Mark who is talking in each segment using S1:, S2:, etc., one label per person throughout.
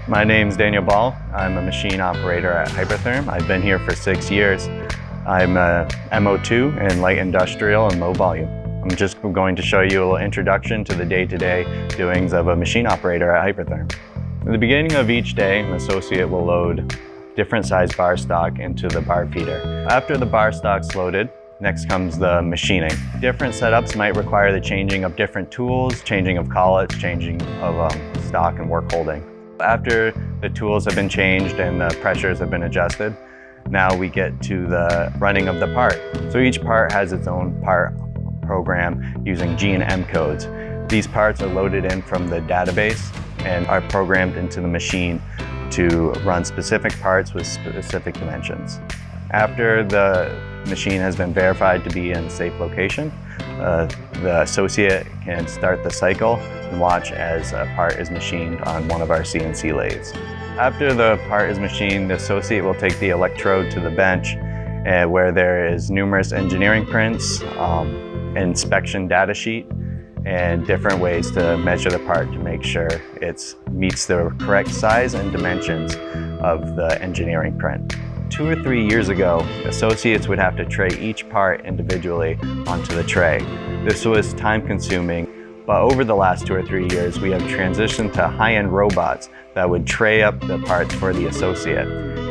S1: My name's Daniel Ball. I'm a machine operator at Hypertherm. I've been here for 6 years. I'm a MO2 in light industrial and low volume. I'm just going to show you a little introduction to the day-to-day doings of a machine operator at Hypertherm. At the beginning of each day, an associate will load different size bar stock into the bar feeder. After the bar stock's loaded, next comes the machining. Different setups might require the changing of different tools, changing of collets, changing of stock and work holding. After the tools have been changed and the pressures have been adjusted, now we get to the running of the part. So each part has its own part program using G and M codes. These parts are loaded in from the database and are programmed into the machine to run specific parts with specific dimensions. After the machine has been verified to be in a safe location, the associate can start the cycle and watch as a part is machined on one of our CNC lathes. After the part is machined, the associate will take the electrode to the bench where there is numerous engineering prints, inspection data sheet, and different ways to measure the part to make sure it meets the correct size and dimensions of the engineering print. 2 or 3 years ago, associates would have to tray each part individually onto the tray. This was time-consuming, but over the last 2 or 3 years, we have transitioned to high-end robots that would tray up the parts for the associate.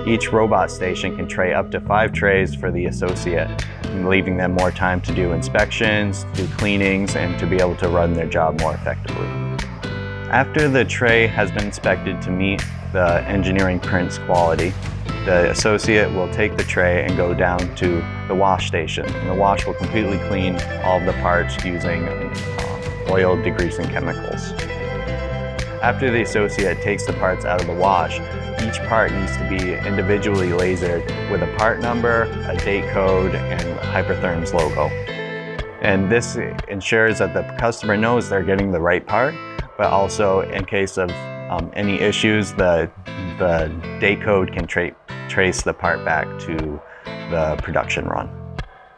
S1: Each robot station can tray up to 5 trays for the associate, leaving them more time to do inspections, do cleanings, and to be able to run their job more effectively. After the tray has been inspected to meet the engineering prints quality, the associate will take the tray and go down to the wash station. And the wash will completely clean all of the parts using oil degreasing chemicals. After the associate takes the parts out of the wash, each part needs to be individually lasered with a part number, a date code, and Hypertherm's logo. And this ensures that the customer knows they're getting the right part, but also in case of any issues, the date code can trace the part back to the production run.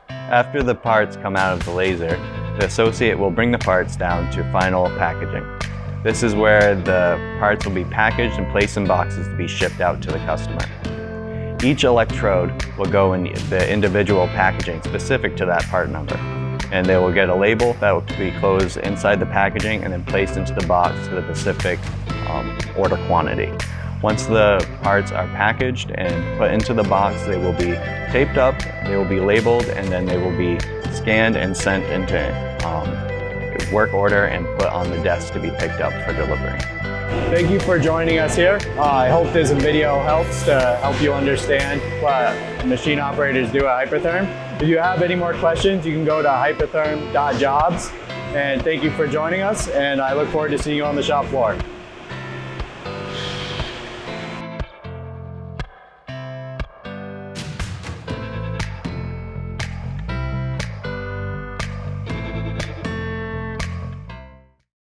S1: After the parts come out of the laser, the associate will bring the parts down to final packaging. This is where the parts will be packaged and placed in boxes to be shipped out to the customer. Each electrode will go in the individual packaging specific to that part number, and they will get a label that will be closed inside the packaging and then placed into the box to the specific order quantity. Once the parts are packaged and put into the box, they will be taped up, they will be labeled, and then they will be scanned and sent into work order and put on the desk to be picked up for delivery.
S2: Thank you for joining us here. I hope this video helps to help you understand what machine operators do at Hypertherm. If you have any more questions, you can go to hypertherm.jobs. And thank you for joining us, and I look forward to seeing you on the shop floor.